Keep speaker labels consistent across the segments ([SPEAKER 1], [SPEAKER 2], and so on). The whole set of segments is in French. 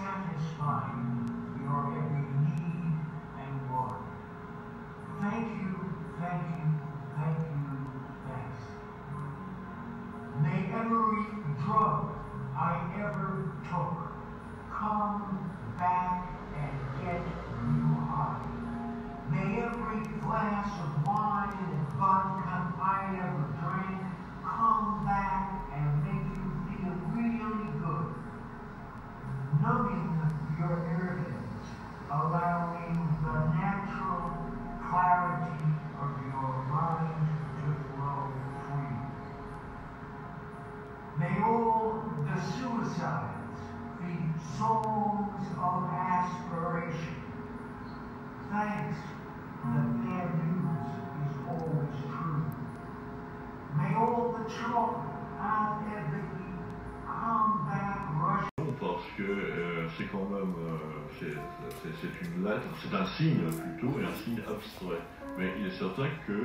[SPEAKER 1] satisfy your every need and want. Thank you, thank you, thank you, thanks. May every drug I ever took come back and get you high. May every glass of wine and vodka I ever drank come back and make you feel really good, numbing your nerves, allowing the natural clarity of your mind to flow free. May all the suicides be songs of aspiration. Thanks that bad news is always true. May all the children I've ever eaten come back rushing.
[SPEAKER 2] Parce que c'est quand même c'est une lettre, c'est un signe plutôt, et un signe abstrait. Mais il est certain que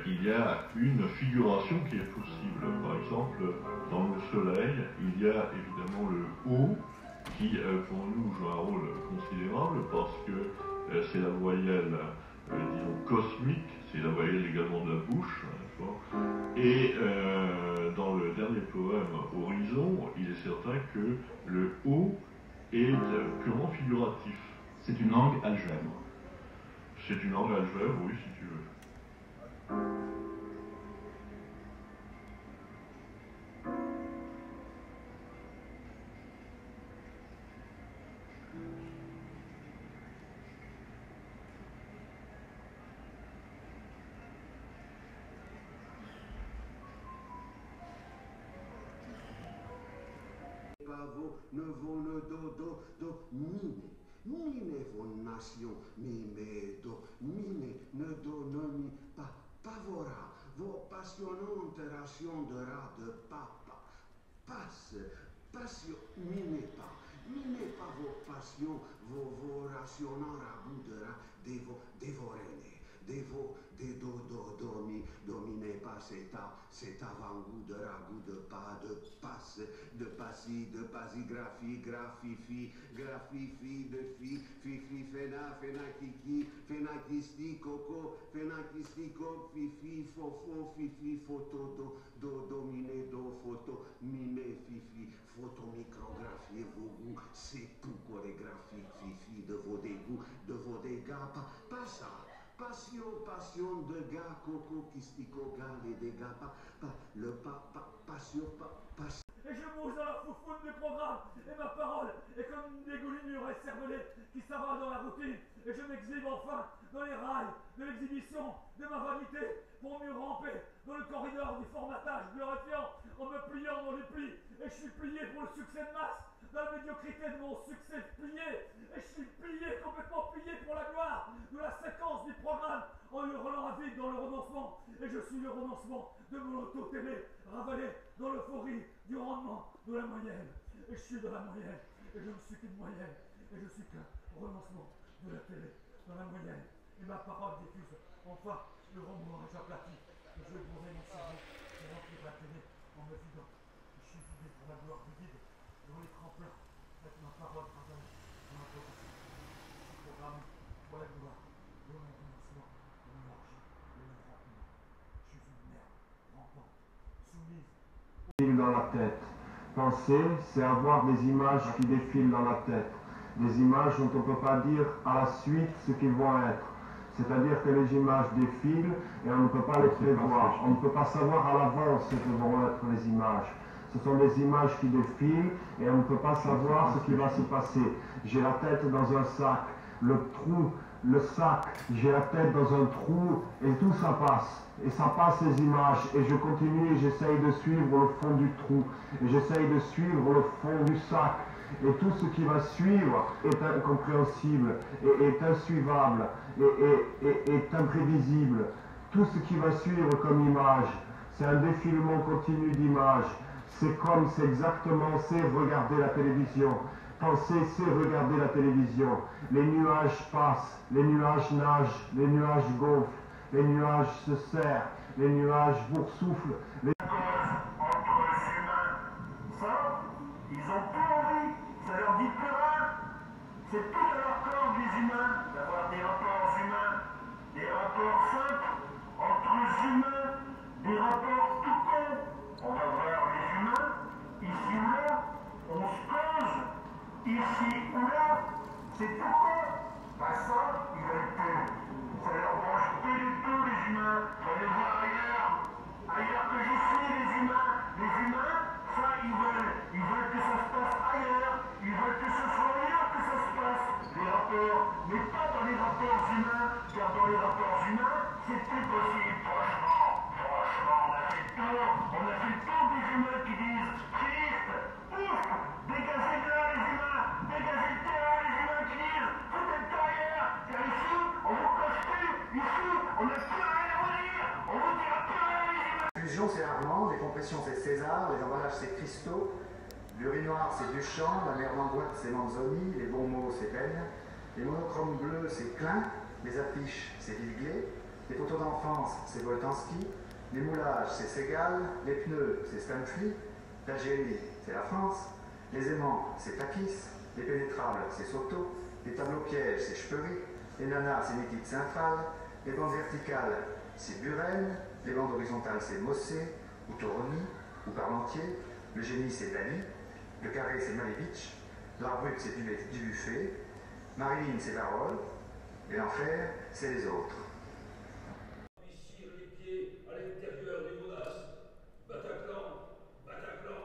[SPEAKER 2] il y a une figuration qui est possible. Par exemple, dans le soleil, il y a évidemment le O qui pour nous joue un rôle considérable parce que c'est la voyelle, disons, cosmique, c'est la voyelle également de la bouche. Et dans le dernier poème Horizon, il est certain que le O est purement figuratif.
[SPEAKER 3] C'est une langue algèbre.
[SPEAKER 2] C'est une langue algèbre, oui, si tu veux.
[SPEAKER 4] Ne vaut ne do, mine vos nation, mime do, mine ne do, mi, pavora, vos passionnantes rations de rat de papa, passion, mine pas vos passions, vos rationnants ragoûts de rat, dévorez-les, dominez pas cet avant-goût de ragoût de pas, de passe, de passi, de pasigraphie, graphifi, de fifi, kiki, kisti, coco, fifi, fofo, fifi, photo, dominé, photo, mime, fifi, photomicrographie, vos goûts, c'est tout chorégraphique, fifi, de vos dégoûts, de vos dégâts, pas ça. Passion de gars, coco, kistico, gars, les dégâts, passion.
[SPEAKER 5] Et je bouge dans la foufoune du programme, et ma parole est comme une dégoulinure écervelée qui s'avale dans la routine, et je m'exhibe enfin dans les rails de l'exhibition de ma vanité, pour mieux ramper dans le corridor du formatage glorifiant, en me pliant dans les plis, et je suis plié pour le succès de masse, dans la médiocrité de mon succès plié, et je suis plié, complètement plié pour la gloire de la séquence du programme, en hurlant à vide dans le renoncement, et je suis le renoncement de mon auto-télé, ravalé dans l'euphorie du rendement de la moyenne, et je suis de la moyenne, et je ne suis qu'une moyenne, et je suis qu'un renoncement de la télé, dans la moyenne, et ma parole diffuse enfin le rendement aplati, et je vais bourrer mon cerveau pour remplir la télé en me vidant, je suis vidé pour la gloire du vide, dans l'écran plat, avec ma parole travaille dans la position, je suis programmé pour la gloire, de mon renoncement, de mon orgie, de mon rampement, je suis une merde rampante, soumise.
[SPEAKER 6] Dans la tête. Penser, c'est avoir des images qui défilent dans la tête. Des images dont on ne peut pas dire à la suite ce qu'ils vont être. C'est-à-dire que les images défilent et on ne peut pas les prévoir. On ne peut pas savoir à l'avance ce que vont être les images. Ce sont des images qui défilent et on ne peut pas savoir ce qui va se passer. J'ai la tête dans un sac, le trou, le sac, j'ai la tête dans un trou et tout ça passe. Et ça passe ces images et je continue et j'essaye de suivre le fond du trou et j'essaye de suivre le fond du sac et tout ce qui va suivre est incompréhensible et est insuivable et est imprévisible. Tout ce qui va suivre comme image, c'est un défilement continu d'images. C'est exactement, c'est regarder la télévision. Penser, c'est regarder la télévision. Les nuages passent, les nuages nagent, les nuages gonflent. Les nuages se serrent, les nuages boursouflent.
[SPEAKER 1] Entre les humains, ça, ils ont plus envie, ça leur dit plus rien.
[SPEAKER 7] C'est tout à leur corde, les humains, d'avoir des rapports humains, des rapports simples entre humains, des rapports tout cons. On va voir les humains, ici ou là, on se pose, ici ou là, c'est tout con. Ben ça, ils veulent plus. Ça leur branche plus du tout, les humains. Faut aller voir ailleurs. Ailleurs que j'ici, les humains. Les humains, ça, ils veulent que ça se passe ailleurs. Ils veulent que ce soit ailleurs que ça se passe. Les rapports, mais pas dans les rapports humains, car dans les rapports humains, c'est plus possible, franchement. Franchement, on a fait le tour. On a fait le tour des humains qui disent Christ, ouf, dégagez de là, les humains, dégagez le terrain, les humains qui disent foutez le temps ailleurs, car ici, on vous coche plus, ici, on n'a plus rien à vous dire, on vous dira plus rien, les humains.
[SPEAKER 8] Fusion, c'est Armand, les compressions, c'est César, les emballages, c'est Christo, l'urinoir, c'est Duchamp, la mer d'Angoisse, c'est Manzoni, les bons mots, c'est Ben, les monochromes bleus, c'est Klein, les affiches, c'est Villeglé, les photos d'enfance, c'est Boltanski, les moulages, c'est Segal, les pneus, c'est Stanley, l'Algérie, c'est la France, les aimants, c'est Takis, les pénétrables, c'est Soto, les tableaux pièges, c'est Speury, les nanas, c'est Nikit Saint-Phal, les bandes verticales, c'est Buren, les bandes horizontales, c'est Mossé, ou Toroni, ou Parmentier, le génie, c'est Dali, le carré, c'est Malevich, l'art brut, c'est Dubuffet, Marilyn, c'est Varol, et l'enfer, c'est les autres.
[SPEAKER 5] Ici, les pieds à l'intérieur des godasses. Bataclan, Bataclan,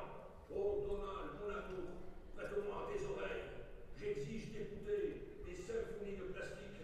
[SPEAKER 5] oh Donald, mon amour, prête-moi tes oreilles. J'exige d'écouter des symphonies de plastique.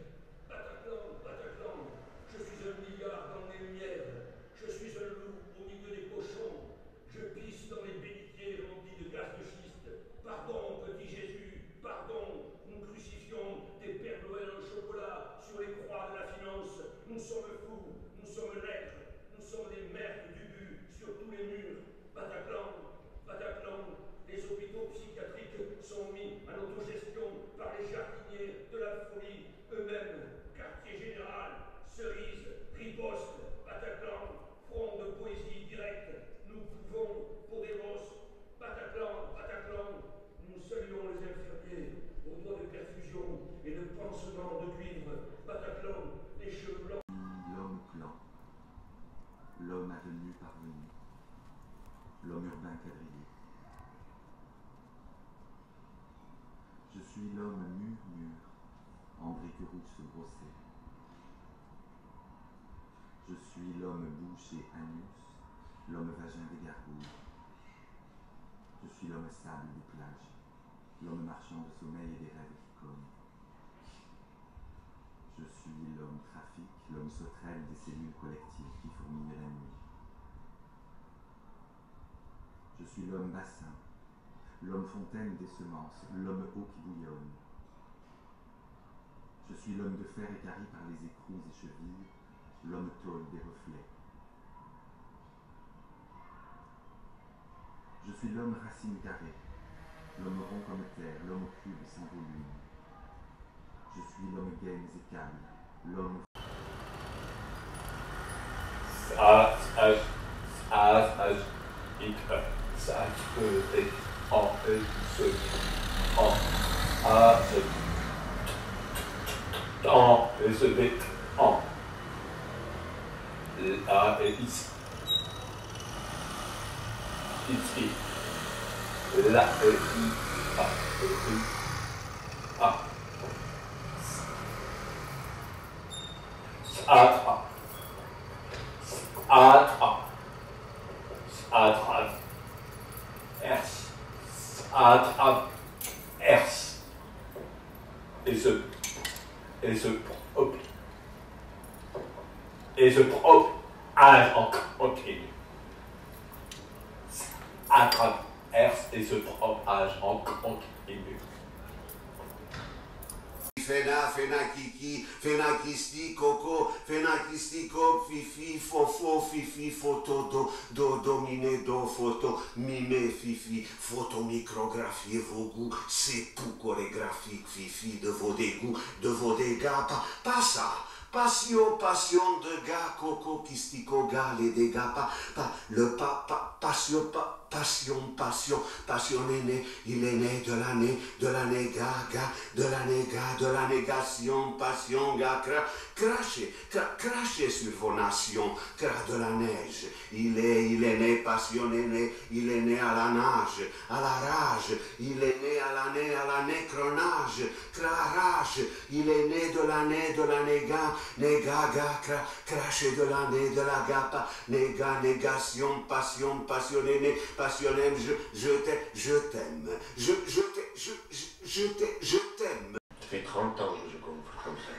[SPEAKER 5] Bataclan, Bataclan, je suis un milliard dans les lumières. Je suis un loup au milieu des cochons. Je pisse dans les bénitiers remplis de gaz de schiste. Pardon, petit Jésus, pardon, nous crucifions des Pères Noël en chocolat sur les croix de la finance. Nous sommes fous, nous sommes nègres, nous sommes des merdes du but sur tous les murs. Bataclan, Bataclan, les hôpitaux psychiatriques sont mis à l'autogestion par les jardiniers de la folie eux-mêmes. Quartier général, cerise, riposte, Bataclan, front de poésie directe, nous pouvons pour des bosses. Bataclan, Bataclan, nous saluons les infirmiers aux doigts de perfusion et de pansement de cuivre. Bataclan, les cheveux blancs.
[SPEAKER 9] L'homme plan, l'homme avenu parvenu, l'homme urbain quadrillé. Je suis l'homme mur, André Curousse brossé. Je suis l'homme bouche et anus, l'homme vagin des gargouilles. Je suis l'homme sable des plages, l'homme marchand de sommeil et des rêves qui cognent. Je suis l'homme trafic, l'homme sauterelle des cellules collectives qui fourmillent la nuit. Je suis l'homme bassin, l'homme fontaine des semences, l'homme eau qui bouillonne. Je suis l'homme de fer équarri par les écrous et chevilles, l'homme tôle des reflets. Je suis l'homme racine carrée, l'homme rond comme terre, l'homme cube sans volume. Je suis l'homme gaines et câbles, l'homme...
[SPEAKER 10] Et ce propage en continu. À travers et ce propage en continu.
[SPEAKER 4] Fena, kiki, kisti, coco, fifi, fofo, fifi, photo, do, dominer, do, photo, mime, fifi, photo, micrographie, vos goûts, c'est tout chorégraphique, fifi, de vos dégoûts, de vos dégâts, pas ça. Passion de gars, coco, kistico, gars, les dégâts, pas, le passion, pas. passion, passion, passionné, il est né de l'année gaga, de la négation, passion, ga, crachez sur vos nations, de la neige, il est né passionné, il est né à la nage, à la rage, il est né à la nécronage, rage, il est né de la négaga, crachez de l'année, de la gapa, négation, passion, passionné, passionné, je t'aime, je t'aime.
[SPEAKER 11] Ça fait 30 ans que je gonfle comme ça.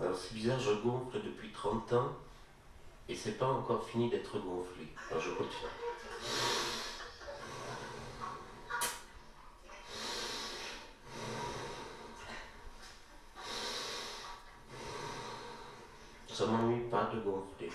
[SPEAKER 11] Alors c'est bizarre, je gonfle depuis 30 ans et c'est pas encore fini d'être gonflé. Alors je continue. Ça m'ennuie pas de gonfler.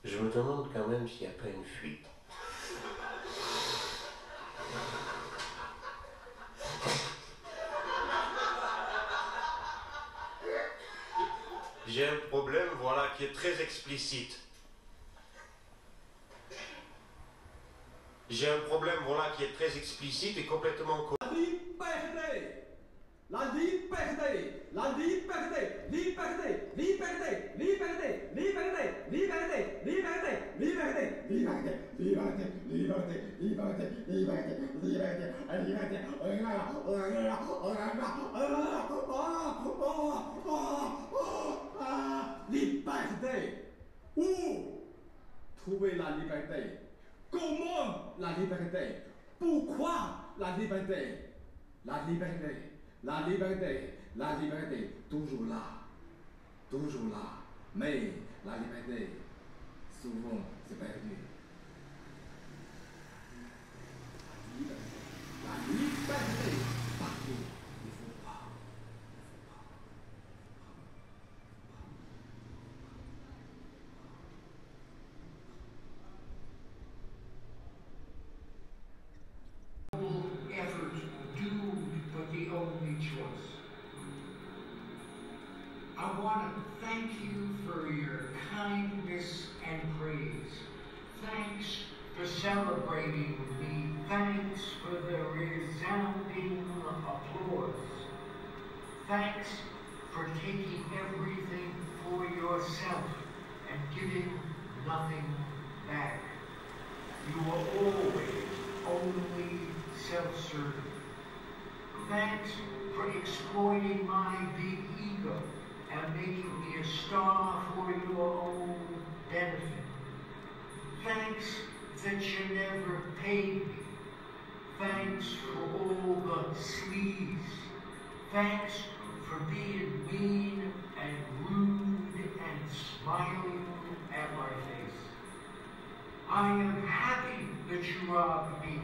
[SPEAKER 11] Je me demande quand même s'il n'y a pas une fuite. J'ai un problème, voilà, qui est très explicite. J'ai un problème, voilà, qui est très explicite et complètement...
[SPEAKER 12] La liberté, la liberté, liberté, liberté, liberté, liberté, liberté, liberté, liberté, liberté, liberté, liberté, liberté, liberté, liberté, liberté. Où trouver la liberté? Comment la liberté? Pourquoi la liberté? La liberté. La liberté, toujours là, mais la liberté, souvent, c'est perdu. La liberté, partout, il faut pas.
[SPEAKER 1] Effort doomed, but the only choice. I want to thank you for your kindness and praise. Thanks for celebrating me. Thanks for the resounding applause. Thanks for taking everything for yourself and giving nothing back. You were always only self-serving. Thanks for exploiting my big ego and making me a star for your own benefit. Thanks that you never paid me. Thanks for all the sleaze. Thanks for being mean and rude and smiling at my face. I am happy that you robbed me.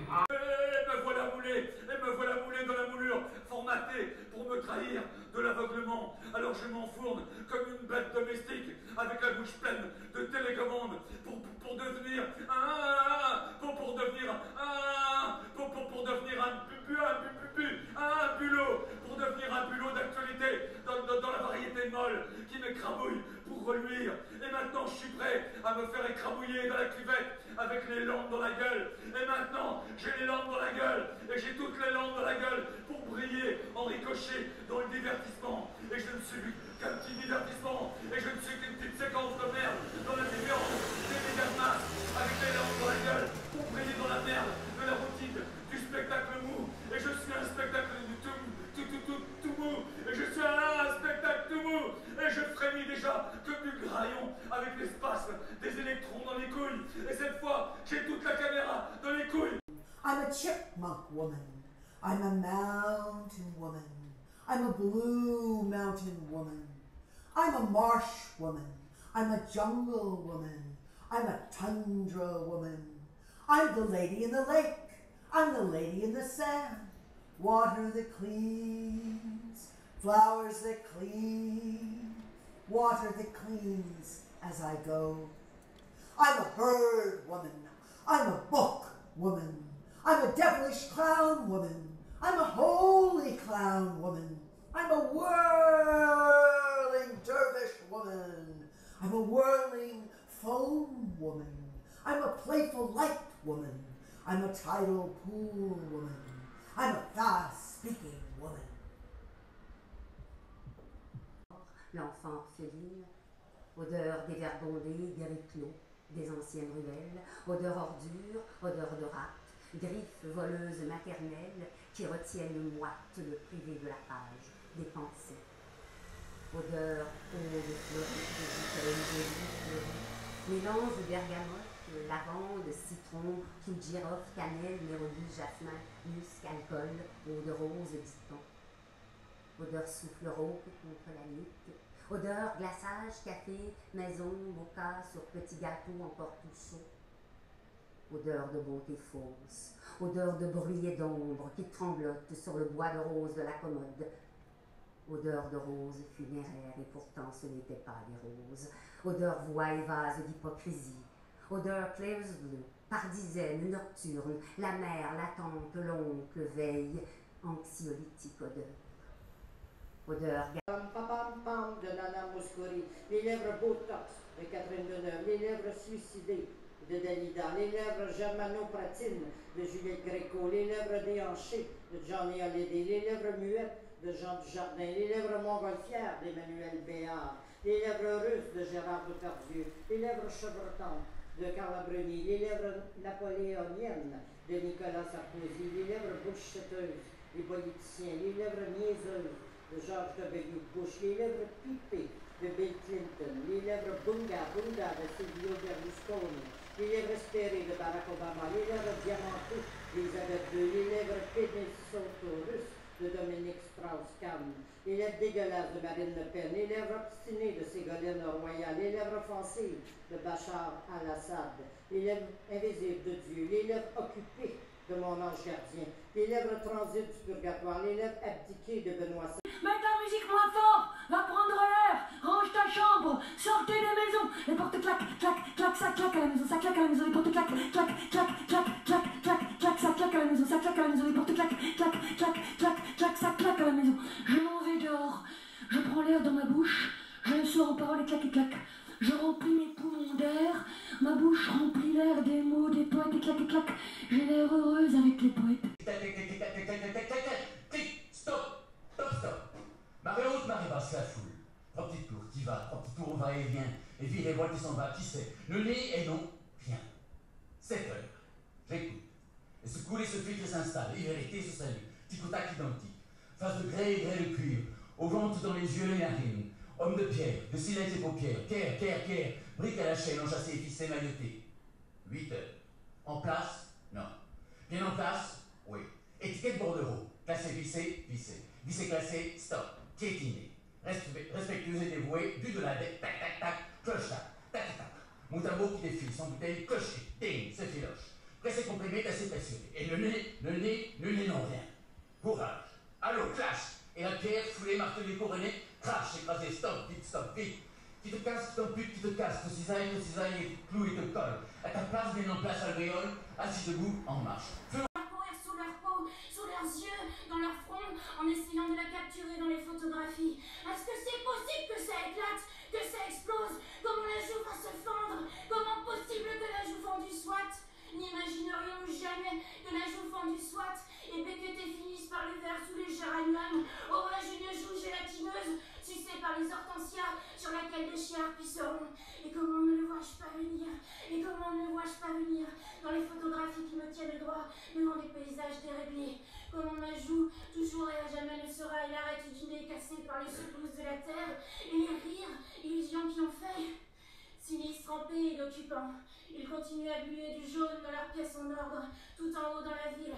[SPEAKER 5] Me voilà moulé dans la moulure, formaté pour me trahir de l'aveuglement. Alors je m'enfourne comme une bête domestique avec la bouche pleine de télécommandes pour devenir un bulot d'actualité dans la variété molle qui m'écrabouille pour reluire. Et maintenant je suis prêt à me faire écrabouiller dans la cuvette avec les lampes dans la gueule. Et maintenant j'ai les lampes dans la gueule et j'ai toutes les lampes dans la gueule pour briller en ricochet dans le divertissement. Et je ne suis qu'un petit divertissement et je ne suis qu'une petite séquence de merde dans la différence des médias de masse avec les lampes dans la gueule pour briller dans la merde de la routine du spectacle mou. Et je suis un spectacle tout mou. Et je suis un spectacle tout mou. Et je frémis déjà comme du graillon avec l'espace des électrons dans les couilles. Et cette fois, j'ai toute la caméra dans les couilles.
[SPEAKER 13] I'm a chipmunk woman. I'm a mountain woman. I'm a blue mountain woman. I'm a marsh woman. I'm a jungle woman. I'm a tundra woman. I'm the lady in the lake. I'm the lady in the sand. Water that cleans, flowers that clean, water that cleans as I go. I'm a bird woman. I'm a book woman. I'm a devilish clown woman. I'm a holy clown woman. I'm a whirling dervish woman. I'm a whirling foam woman. I'm a playful light woman. I'm a tidal pool woman. I'm a fast-speaking woman.
[SPEAKER 14] L'enfant orpheline, odeur des verres bondés, guéris clos, des anciennes ruelles, odeur ordure, odeur de rate, griffes voleuses maternelles qui retiennent moite le privé de la page, des pensées. Odeur eau de fleurie, mélange de bergamote, lavande, citron, clou de girofle, cannelle, mélodie, jasmin, musc, alcool, eau de rose, dit-on. Odeur souffle rauque contre la nuque, odeur glaçage, café, maison, mocha sur petit gâteau encore tout chaud. Odeur de beauté fausse, odeur de bruyère d'ombre qui tremblote sur le bois de rose de la commode. Odeur de roses funéraires et pourtant ce n'était pas des roses. Odeur voix et vase d'hypocrisie. Odeur clairs bleus, par dizaines, nocturnes, la mère, la tante, l'oncle, veille, anxiolytique odeur. Odeur.
[SPEAKER 15] Pam pam pam de Nana Mouskouri, les lèvres Botox de Catherine Deneuve, les lèvres suicidées de Dalida, les lèvres germanopratines de Juliette Gréco, les lèvres déhanchées de Johnny Hallyday, les lèvres muettes de Jean Dujardin, les lèvres montgolfières d'Emmanuel Béard, les lèvres russes de Gérard Depardieu, les lèvres chevrotantes de Carla Bruni, les lèvres napoléoniennes de Nicolas Sarkozy, les lèvres boucheteuses des politiciens, les lèvres niaiseuses de George W. Bush, les lèvres pipées de Bill Clinton, les lèvres bunga bunga de Silvio Berlusconi, les lèvres espérées de Barack Obama, les lèvres diamantées d'Elisabeth II, les lèvres pénisoto-russes de Dominique Strauss-Kahn, les lèvres dégueulasses de Marine Le Pen, les lèvres obstinées de Ségolène Royal, les lèvres offensives de Bachar al-Assad, les lèvres invisibles de Dieu, les lèvres occupées de mon ange gardien, les lèvres transites du purgatoire, les lèvres abdiquées de Benoît XVI.
[SPEAKER 16] Mets ta musique moins fort, va prendre l'air, range ta chambre, sortez des maisons, les portes claquent, clac, clac, ça claque à la maison, ça claque à la maison, les portes claquent, clac, clac, clac, clac, clac, clac, ça claque à la maison, ça claque à la maison, les portes claquent, clac, clac, clac, clac, ça claque à la maison. Je m'en vais dehors, je prends l'air dans ma bouche, je me sors en parole et clac et clac. Je remplis mes poumons d'air, ma bouche remplit l'air des mots des poètes et clac et clac. J'ai l'air heureuse avec les poètes.
[SPEAKER 17] Stop, stop, stop. Marée haute, marée basse, la foule. Trois petits tours, t'y vas, trois petits tours, on va et vient. Et puis les voiles qui s'en va, qui sait. Le nez et non, rien. 7 heures. J'écoute. Et ce coulé se filtre et s'installe. Et vérité se salue. Tic au tac identique. Face de grès et grès de cuir. Au ventre dans les yeux, les narines. Homme de pierre, de silex et paupières. Caire, caire, caire. Brique à la chaîne, enchâssée, épicée, maillotée. 8 heures. En place? Non. Bien en place? Oui. Étiquette bordereau. Classé vissé, vissé. Vissé classé, stop. Piétiné. Respectueuse et dévouée, du de la dette, tac, tac, tac, cloche, tac, tac, tac. Moutardeau qui défile, sans bouteille, clocher, ding, c'est filoche. Pressé, comprimé, assez pressionné. Et le nez, non, rien. Courage. Allô, clash. Et la pierre, foulée, martelée, couronnée, crash, écrasé, stop, vite. Qui te casse, ton pute, qui te casse, te cisaille, et te cloue et te colle. À ta place, bien en place, alvéole, assis debout, en marche.
[SPEAKER 16] Courir sous leur peau, sous leurs yeux, dans leur front, en essayant de la capturer dans les photographies. Est-ce que c'est possible que ça éclate, que ça explose? Comment la joue va se fendre? Comment possible que la joue fendue soit? N'imaginerions jamais que la joue fendue soit et Béqueté finisse par les verres sous les géraniums. Aurais-je une joue gélatineuse sucée par les hortensias sur laquelle des chiens pisseront? Et comment ne le vois-je pas venir? Et comment ne le vois-je pas venir dans les photographies qui me tiennent droit devant des paysages déréglés? Comment ma joue, toujours et à jamais, ne sera l'arrêt du nez cassé par les secousses de la terre et les rires, illusions qui ont fait? Sinistres, rampés et occupants, ils continuent à gluer du jaune dans leurs pièces en ordre, tout en haut dans la ville,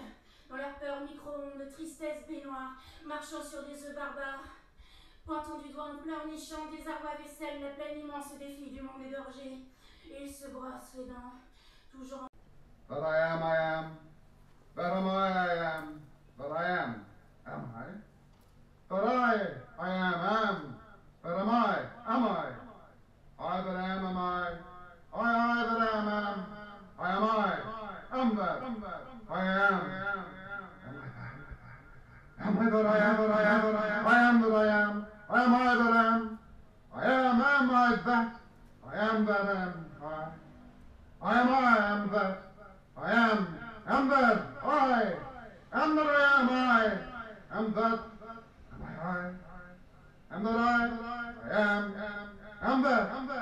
[SPEAKER 16] dans leur peur micro-ondes, tristesse baignoire, marchant sur des œufs barbares, pointant du doigt en pleurnichant des arbres à vaisselle, la plaine immense défi du monde égorgé, et ils se brossent les dents, toujours en...
[SPEAKER 18] But I am, but am I, but I am I? But I am, but am I? I that am I? I that am I? Am I that I am that I am that I am? I am that I am. I am I that am. I am I that? I am that am I. I am that. I am that I. Am that I am I. Am that. Am I? Am that I am that I am that am I am that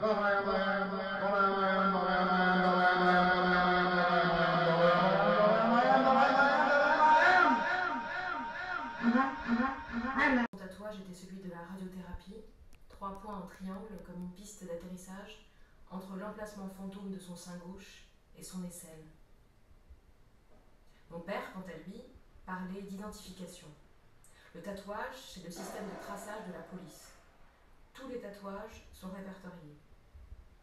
[SPEAKER 18] I am that I am that I am
[SPEAKER 19] Mon tatouage était celui de la radiothérapie, 3 points en triangle comme une piste d'atterrissage entre l'emplacement fantôme de son sein gauche et son aisselle. Mon père, quant à lui, parlait d'identification. Le tatouage, c'est le système de traçage de la police. Tous les tatouages sont répertoriés.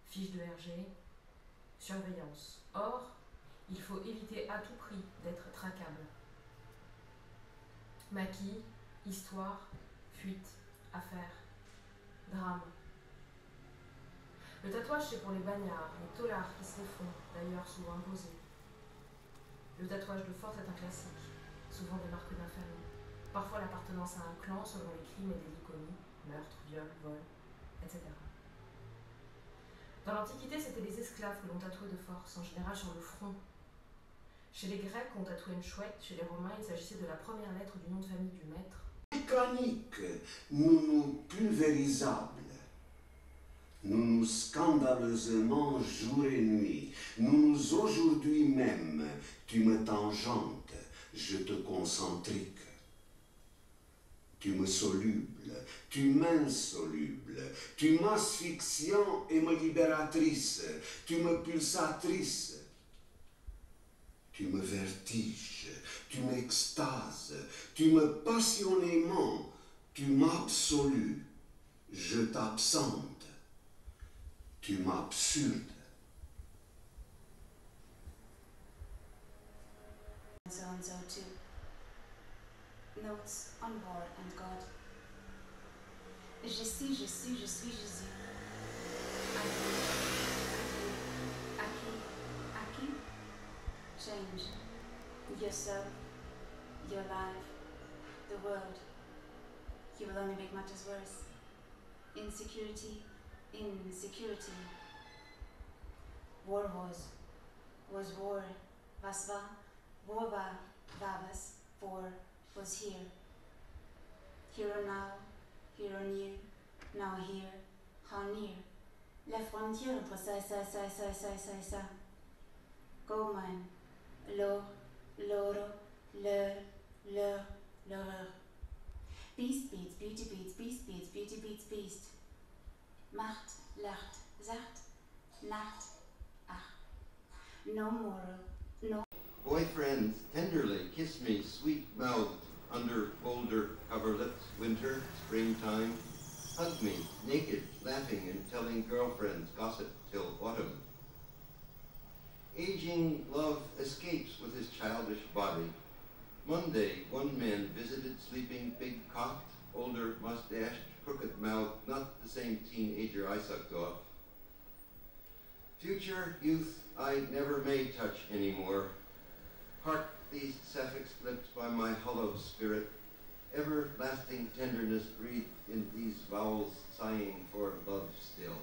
[SPEAKER 19] Fiche de RG, surveillance. Or, il faut éviter à tout prix d'être traquable. Maquis, histoire, fuite, affaire, drame. Le tatouage, c'est pour les bagnards, les taulards qui se les font, d'ailleurs souvent imposés. Le tatouage de force est un classique, souvent des marques d'infamie. Parfois l'appartenance à un clan selon les crimes et délits commis, meurtre, viol, vol, etc. Dans l'Antiquité, c'était les esclaves que l'on tatouait de force, en général sur le front. Chez les Grecs, on tatouait une chouette, chez les Romains, il s'agissait de la première lettre du nom de famille du maître.
[SPEAKER 4] Mécanique, nous pulvérisables. Nous scandaleusement jour et nuit. Nous aujourd'hui même, tu me tangentes, je te concentrique. Tu me soluble, tu m'insoluble, tu m'asphyxiant et me libératrice, tu me pulsatrice. Tu me vertiges, tu m'extases, tu me passionnément, tu m'absolues, je t'absente. Tu m'absurdes.
[SPEAKER 20] So and so too. Notes on board and God. Je suis Jésus. Aki. Change. Yourself, your life, the world. You will only make matters worse. Insecurity. War was war. Was war was, war was here. Here or now, here or near, now here, how near. La frontière entre ça. Gold mine, l'or, l'oro, l'horreur. Beast beats, beauty beats, beast beats, beauty beats, beast. Macht, lacht, sacht, nacht, ach. No moral, no.
[SPEAKER 21] Boyfriends tenderly kiss me sweet-mouthed under boulder coverlets, winter, springtime. Hug me, naked, laughing and telling girlfriends gossip till autumn. Aging love escapes with his childish body. Monday, one man visited sleeping big-cocked, older, mustached, crooked mouth, not the same teenager I sucked off. Future youth I never may touch anymore. Hark these sapphic lips by my hollow spirit. Everlasting tenderness breathed in these vowels, sighing for love still.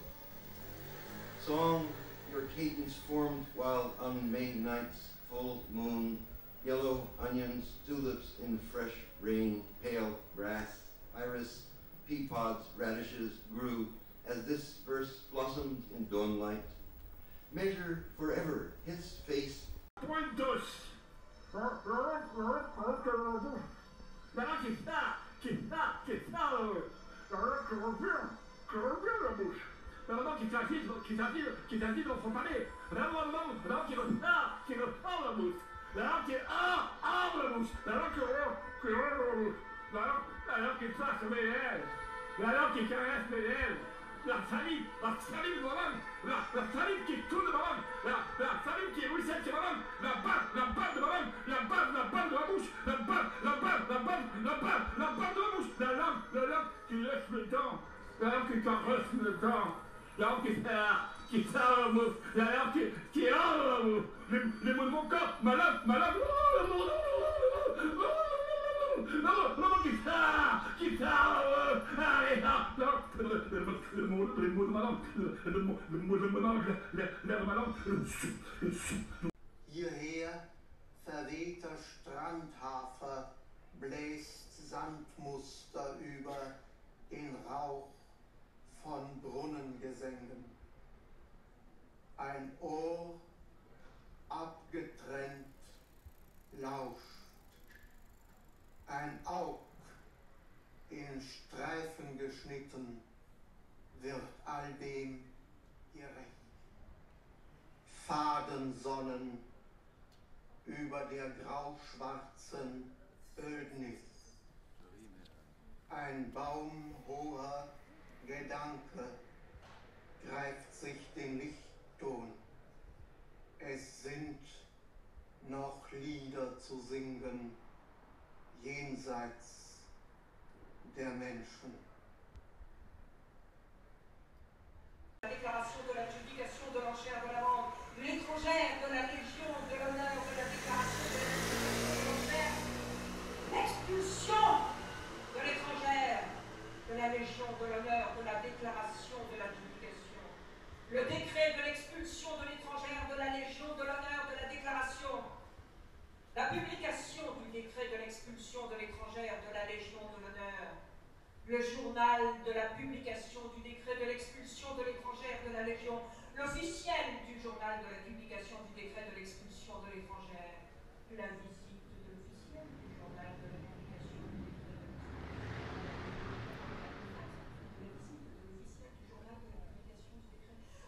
[SPEAKER 21] Song, your cadence formed while on May nights, full moon, yellow onions, tulips in fresh rain, pale grass, iris, pea pods, radishes grew as this verse blossomed in dawnlight. Measure forever his face.
[SPEAKER 5] Pointos! Maintenant qui s'agit dans son palais. Maintenant qui ressort la bouche. Maintenant qui ouvre la bouche. Alors qu'il fasse mes lèvres. Alors qu'il caresse mes lèvres. La salive de ma langue. La salive qui tourne de ma langue. La salive qui ruisselle sur ma langue. La bave de ma langue. La bave de ma bouche. La bave de ma bouche. La langue qui lèche mes dents. La langue qui caresse mes dents. La langue qui sert meuf, il n'y a rien qui est là, la meuf. Les mots de mon corps, malade, malade, guitare, allez, le mot de madame, le mot de madame, l'air de madame,
[SPEAKER 7] Hierher verwehter Strandhafer bläst Sandmuster über den Rauch von Brunnengesängen. Ein Ohr abgetrennt lauscht, ein Aug in Streifen geschnitten wird all dem gerecht. Fadensonnen über der grauschwarzen Ödnis. Ein baumhoher Gedanke greift sich den Lichtton. Es sind noch Lieder zu singen jenseits der Menschen.
[SPEAKER 3] La déclaration de l'adjudication de l'enchère de la vente, l'étrangère de la Légion de l'honneur de la déclaration de l'enchère, l'expulsion de l'étrangère de la Légion de l'honneur de la déclaration de l'adjudication, le décret de l'expulsion de l'étrangère de la Légion de l'honneur de la déclaration, la publication du décret de l'expulsion de l'étrangère de la Légion de l'honneur, le journal de la publication du décret de l'expulsion de l'étrangère de la Légion, l'officiel du journal de la publication du décret de l'expulsion de l'étrangère, la visite de l'officiel du journal de la publication du décret de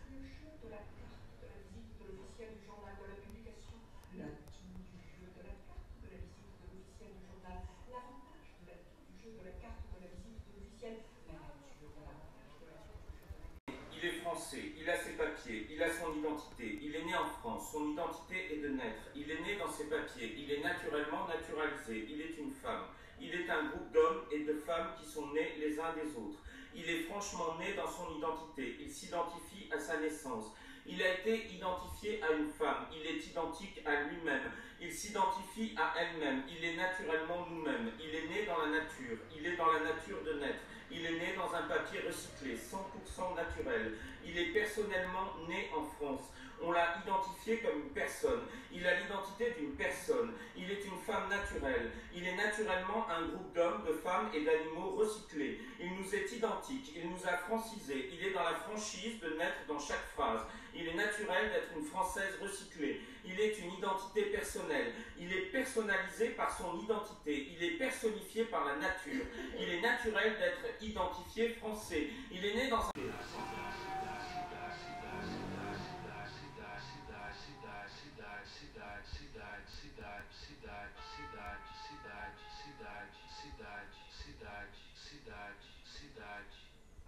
[SPEAKER 3] le jeu de la carte de la visite de l'officiel du journal de la publication, l'atout du jeu de la carte de la visite de l'officiel du journal, l'avantage de l'atout du jeu de la carte de la visite de l'officiel, la nature de l'avantage de l'atout du jeu de la carte.
[SPEAKER 22] Il est français, il a ses papiers, il a son identité, il est né en France, son identité est de naître, il est né dans ses papiers, il est naturellement naturalisé, il est une femme, il est un groupe d'hommes et de femmes qui sont nés les uns des autres. Il est franchement né dans son identité, il s'identifie à sa naissance. Il a été identifié à une femme, il est identique à lui-même, il s'identifie à elle-même, il est naturellement nous-mêmes, il est né dans la nature, il est dans la nature de naître, il est né dans un papier recyclé, 100% naturel, il est personnellement né en France. On l'a identifié comme une personne, il a l'identité d'une personne, il est une femme naturelle, il est naturellement un groupe d'hommes, de femmes et d'animaux recyclés, il nous est identique, il nous a francisés, il est dans la franchise de naître dans chaque phrase, il est naturel d'être une Française recyclée, il est une identité personnelle, il est personnalisé par son identité, il est personnifié par la nature, il est naturel d'être identifié français, il est né dans un...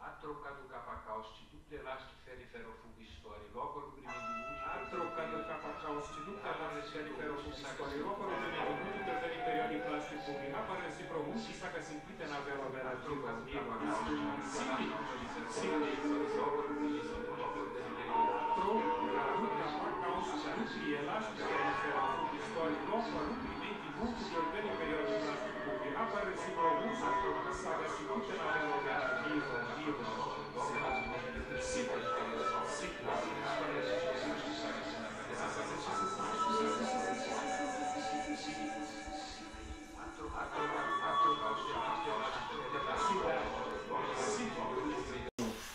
[SPEAKER 1] Ha trocado o capacauste duplo elástico ferrofuga história, logo comprimento múltiplo. Ha trocado o capacauste duplo elástico ferrofuga história, logo comprimento múltiplo inferior di plástico pubblico. Appare si pronuncia stacca sentita na vela operativa.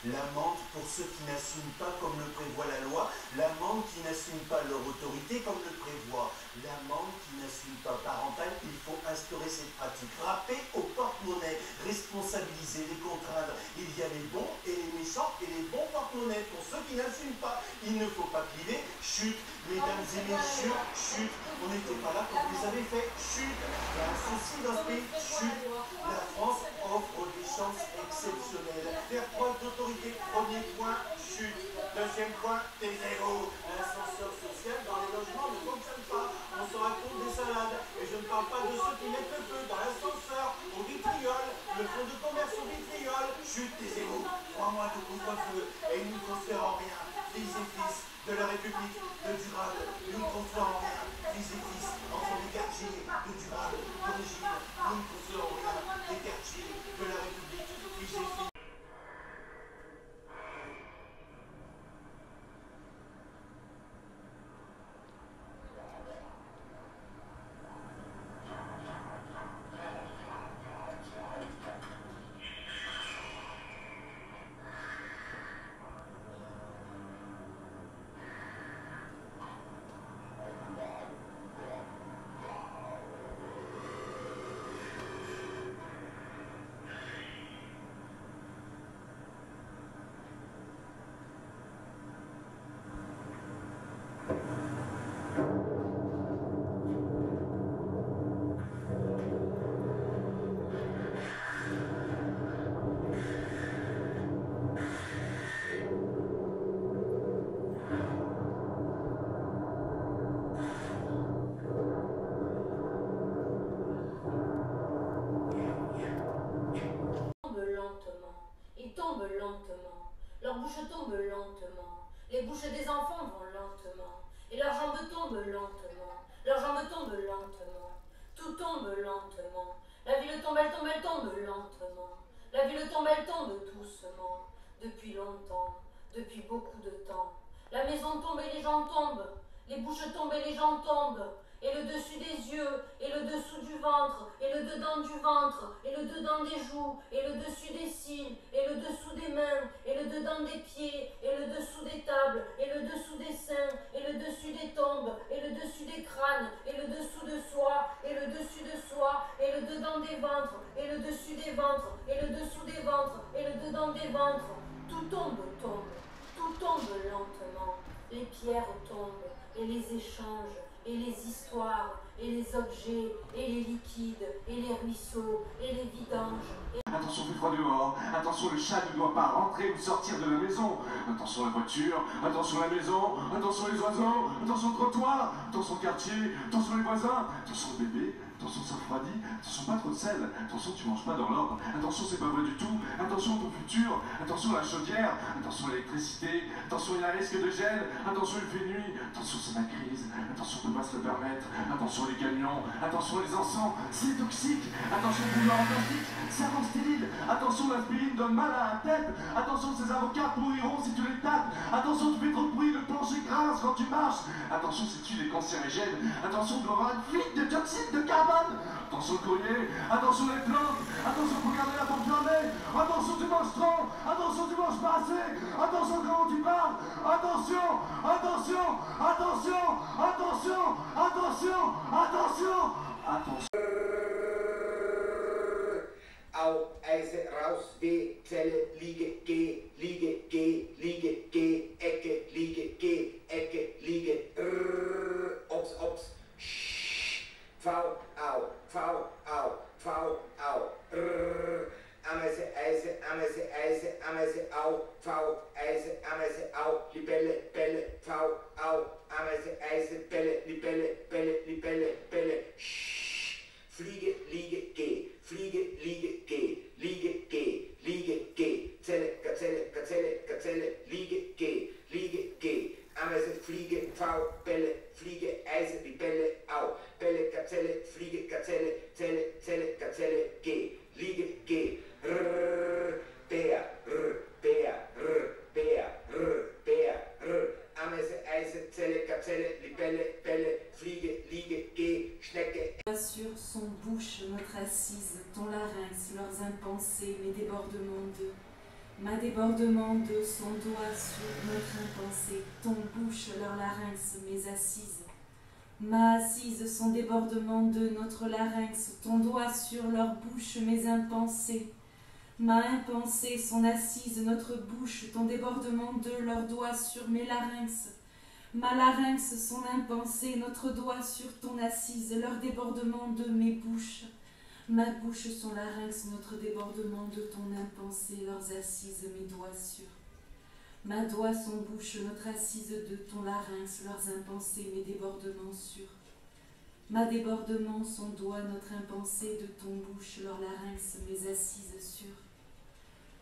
[SPEAKER 23] L'amende pour ceux qui n'assument pas comme le prévoit la loi, l'amende qui n'assume pas leur autorité comme le prévoit, l'amende qui n'assume pas parentale, il faut instaurer cette pratique. Frapper au porte-monnaie, responsabiliser, les contraindre. Il y a les bons et les méchants et les bons porte-monnaie. Pour ceux qui n'assument pas, il ne faut pas cliver. Chut, mesdames et messieurs, chut, on n'était pas là quand vous les avez fait. Chut, il y a un souci dans ce pays. Chut, la France offre des chances exceptionnelles. Faire preuve d'autorité, premier point, chut. Deuxième point, taisez-vous. L'ascenseur social dans les logements ne fonctionne pas. On se raconte des salades. Et je ne parle pas de ceux qui mettent le feu dans l'ascenseur, au vitriol, le fonds de commerce au vitriol. Chut, taisez-vous. 3 mois de couvre-feu et ils ne conservent rien. Fils et fils, de la République de Dural, l'une contre l'Empire, fils et fils, enfants des quartiers de Dural, d'origine, l'une contre l'Empire, des quartiers de la République, fils et fils.
[SPEAKER 2] Lentement, leurs bouches tombent lentement, les bouches des enfants vont lentement, et leurs jambes tombent lentement, leurs jambes tombent lentement, tout tombe lentement, la ville tombe, elle tombe, elle tombe lentement, la ville tombe, elle tombe doucement, depuis longtemps, depuis beaucoup de temps, la maison tombe et les gens tombent, les bouches tombent et les gens tombent, et le dessus des yeux, et le dessous du ventre, et le dedans du ventre, et le dedans des joues, et le dessus des cils, et le dessous des mains, et le dedans des pieds, et le dessous des tables, et le dessous des seins, et le dessus des tombes, et le dessus des crânes, et le dessous de soi, et le dessus de soi, et le dedans des ventres, et le dessus des ventres, et le dessous des ventres, et le dedans des ventres. Tout tombe, tout tombe lentement, les pierres tombent, et les échanges, et les histoires, et les objets, et les liquides, et les ruisseaux, et les vidanges.
[SPEAKER 6] Attention, fait froid dehors. Attention, le chat ne doit pas rentrer ou sortir de la maison. Attention la voiture, attention la maison, attention les oiseaux, attention le trottoir, attention le quartier, attention les voisins, attention le bébé, attention ça refroidit, attention pas trop de sel, attention tu manges pas dans l'ordre, attention c'est pas vrai du tout, attention ton futur, attention la chaudière, attention l'électricité, attention il y a un risque de gel, attention il fait nuit, attention c'est la crise, attention on peut pas se le permettre, attention les camions, attention les encens, c'est toxique, attention le bouillon en plastique, ça rend stérile, attention l'aspirine donne mal à la tête, attention ces avocats pourriront si tu les tapes, attention tu fais trop de bruit, le plancher grince quand tu marches, attention si tu es cancérigène, attention tu auras une fuite de dioxyde de carbone, attention le courrier, attention les plantes, attention pour garder la pompe fermée, attention tu manges trop, attention tu manges pas assez, attention comment tu parles, attention, attention, attention, attention, attention, attention, attention.
[SPEAKER 8] Au, Eise, raus, weh, Zelle, liege, geh, Ecke, liege, geh, Ecke, liege, ops, ops, V, au, Amese, Eise, au, V, Eise, au, Libelle, Belle, V, au, Amese, Eise, Belle, Libelle, Belle, Fliege, liege, geh, Fliege, liege, geh, Zelle, Gazelle, liege, geh, Amese, Fliege, V, Belle, Fliege, Eise, Libelle, au, Belle, Gazelle, Fliege, Zelle, Gazelle, geh, liege, geh, Bär, Amese, Eise, Zelle, Gazelle, Libelle, Belle, Fliege, liege, geh, Schnecke.
[SPEAKER 24] Sur son bouche, notre assise, ton larynx, leurs impensés, mes débordements d'eux. Ma débordement de son doigt sur notre impensé, ton bouche, leur larynx, mes assises. Ma assise, son débordement de notre larynx, ton doigt sur leur bouche, mes impensés. Ma impensée, son assise, notre bouche, ton débordement de leurs doigts sur mes larynx. Ma larynx, son impensée, notre doigt sur ton assise, leur débordement de mes bouches. Ma bouche, son larynx, notre débordement de ton impensée, leurs assises, mes doigts sur. Ma doigt, son bouche, notre assise de ton larynx, leurs impensés, mes débordements sur. Ma débordement, son doigt, notre impensée de ton bouche, leur larynx, mes assises sur.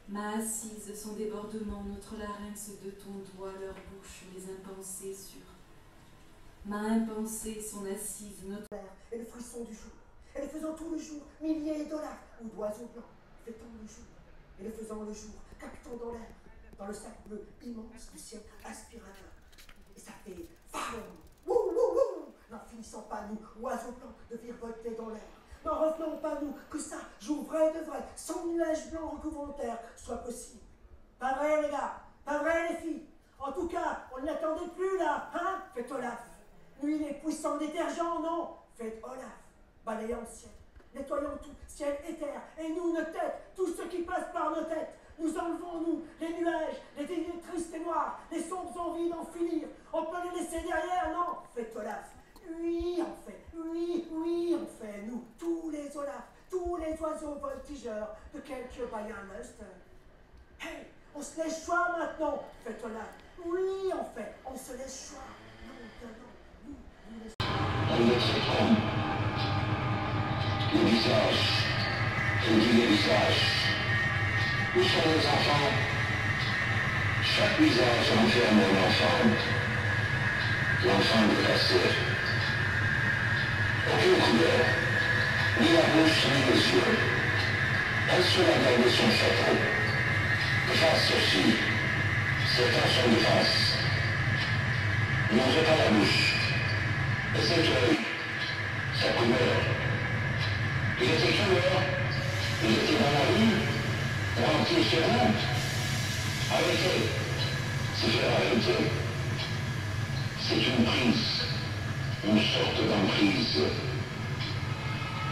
[SPEAKER 24] Ma assise, son débordement, notre larynx de ton doigt, leur bouche, les impensés sur. Ma impensée, son assise, notre...
[SPEAKER 9] Et le frisson du jour, et le faisant tout le jour, milliers de lacs ou d'oiseaux blancs, fêtant le jour, et le faisant le jour, captant dans l'air, dans le sac bleu immense du ciel aspirateur. Et ça fait faron, wouh, wouh, wouh, n'en finissant pas nous, oiseaux blancs, de virevolter dans l'air. N'en revenons pas nous, que ça, jour vrai de vrai, sans nuages blancs recouvrant terre, soit possible. Pas vrai les gars, pas vrai les filles. En tout cas, on n'attendait plus là, hein? Faites Olaf. Lui, les puissants détergents, non. Faites Olaf. Balayant le ciel, nettoyant tout, ciel et terre, et nous, nos têtes, tout ce qui passe par nos têtes. Nous enlevons, nous, les nuages, les idées tristes et noires, les sombres envies d'en finir. On peut les laisser derrière, non? Faites Olaf. Oui, on fait, oui, oui, on fait, nous, tous les Olaf, tous les oiseaux voltigeurs de quelques Bayernlust. Hey, on se laisse choix maintenant, faites Olaf. Oui, on fait, on se laisse choix. Non, nous, les...
[SPEAKER 10] On notre homme, les visages, je dis les visages. Où sont les enfants? Chaque visage renferme un enfant. L'enfant déplacé. Aucune couleur, ni la bouche ni les yeux. Elle se l'a gardé son chapeau. Face aussi, c'est un son de face. N'ouvrez pas la bouche. Et cet œil, sa couleur. Il était tueur, il était dans la rue, rempli sur route. Arrêtez, c'est faire arrêter. C'est une prise. Une sorte d'emprise.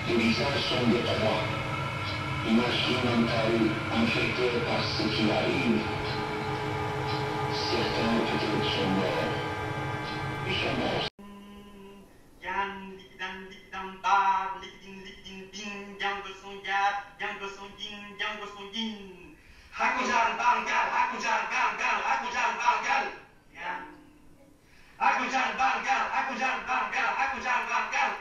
[SPEAKER 10] Les visages sont des proies, instrumentales, infectées par ce qui arrive. Certains peut-être sont morts. Ils sont morts.
[SPEAKER 11] Yan likidan likidan bar, likidin likidin bin, yango son yap, yango son yin, yango son yin. Hakujan bangal, hakujan bangal, hakujan bangal. Yan. Hakujan bangal, hakujan bangal, hakujan bangal.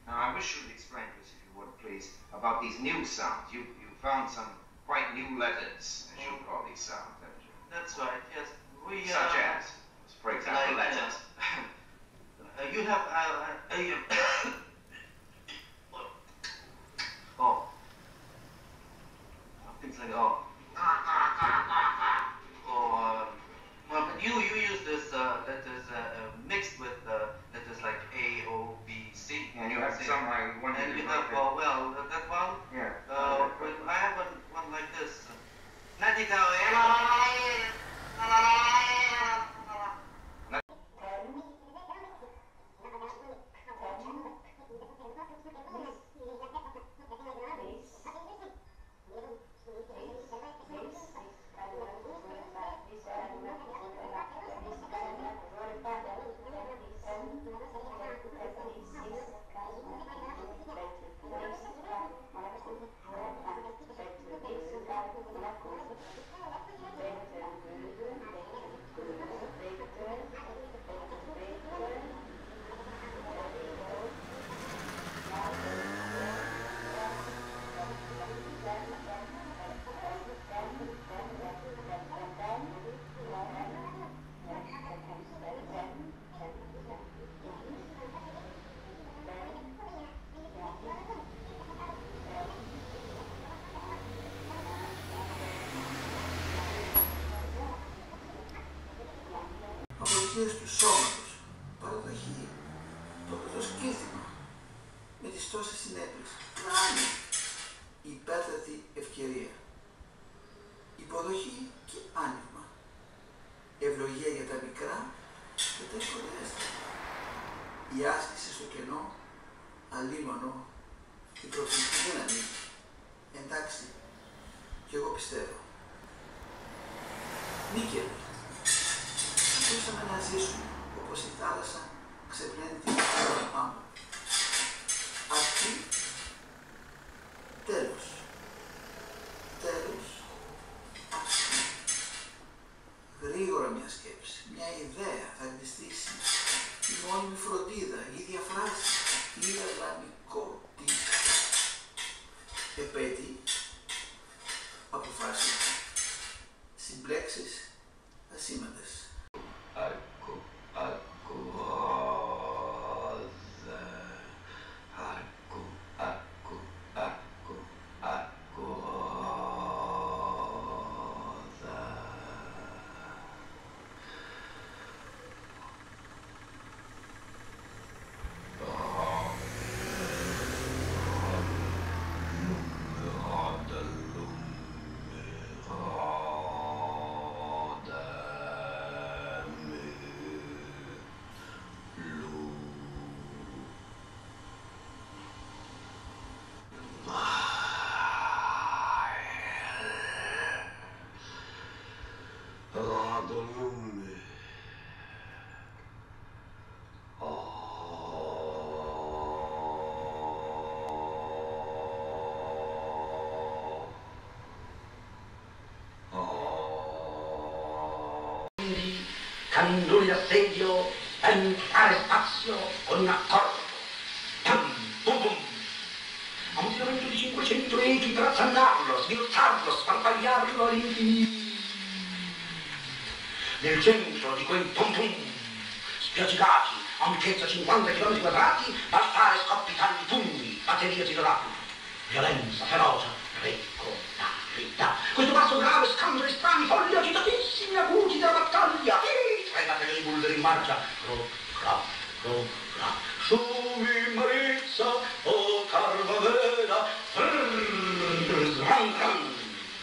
[SPEAKER 12] Now I wish you would explain to us, if you would please, about these new sounds. You found some quite new letters, as you call these sounds, haven't you?
[SPEAKER 11] That's right, yes. We
[SPEAKER 12] Such as, for example,
[SPEAKER 11] like,
[SPEAKER 12] letters.
[SPEAKER 11] You have oh. Things like oh. Or well, but you use this letters mixed with letters like A, O, B, C.
[SPEAKER 12] And you have some like one.
[SPEAKER 11] And you have well that one.
[SPEAKER 12] Yeah.
[SPEAKER 11] I have one like this.
[SPEAKER 23] Αποχές του σώματος, παραδοχή, το σκήθημα, με τις τόσες συνέπειες, κλάνη, υπέρτατη ευκαιρία, υποδοχή και άνοιγμα, ευλογία για τα μικρά και τα ευκολιάστερα, η άσκηση στο κενό, αλίμονο, η προθυμική δύναμη, εντάξει, κι εγώ πιστεύω. Νίκαια. Αφήσαμε να ζήσουμε όπως η θάλασσα ξεπλένει την Ελλάδα πάνω. Αυτή, τέλος. Τέλος, αυτή. Γρήγορα μια σκέψη, μια ιδέα θα αντιστήσει. Η μόνιμη φροντίδα, η ίδια φράση, η ίδια γραμμικότητα. Επέτη,
[SPEAKER 13] o que faz simplexes acima das.
[SPEAKER 14] Arco, arco, rosa. Arco, arco, arco, arco, rosa.
[SPEAKER 8] Cannoni d'assedio, entrare spazio con accordo. Pam, pum pum. A un tiramento di 500 echi per azzannarlo, sbirciarlo, sparpagliarlo all'infinito. Nel centro di quei pum pum, spiaccicati, ampiezza 50 km quadrati, bastare scoppicanti pugni, batterie titolari. Violenza, ferocia, regolarità. Questo passo grave, scandali strani, folli agitatissimi, acuti della battaglia. Tre batterie di bulgari in marcia. Sumi Marizza, o Carvavera.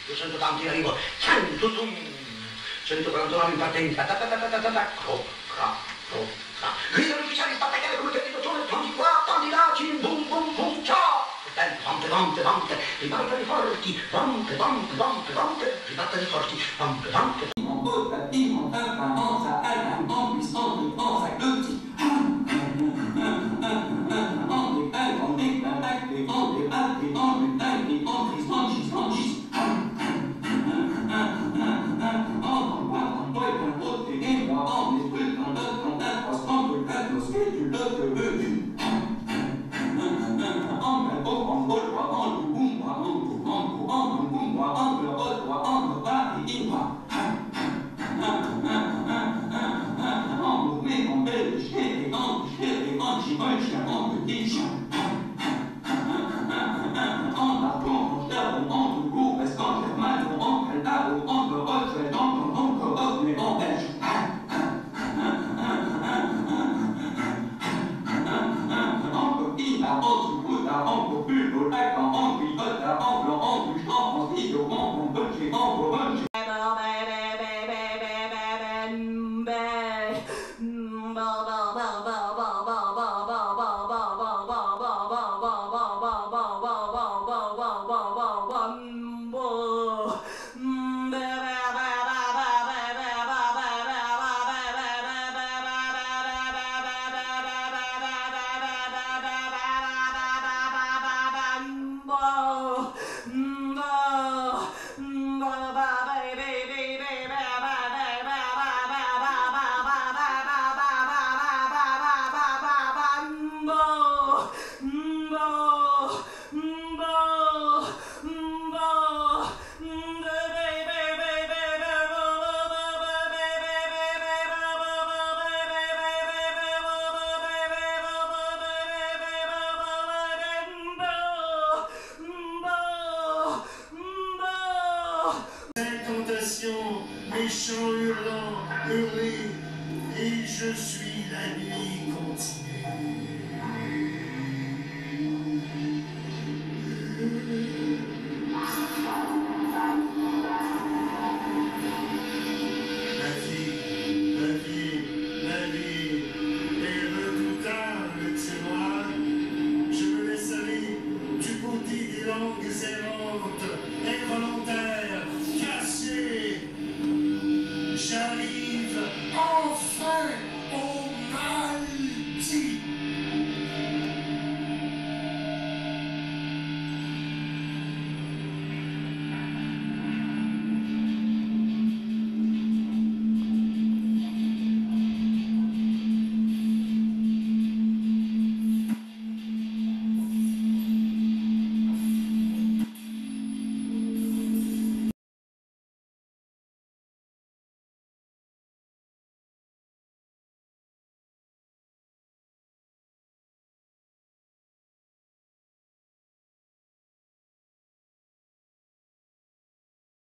[SPEAKER 8] 200 tanti in arrivo. 149 in partenza. Gridano ufficiali spattagliare come per il dottore, tanti qua, tanti là, bum bum bum, ciao! Vampe, vampe, vampe, ribattali forti, vampe, vampe, vampe, vampe, ribattali forti, vampe, vampe.
[SPEAKER 13] Les chants hurlants, hurlés, et je suis la nuit continue.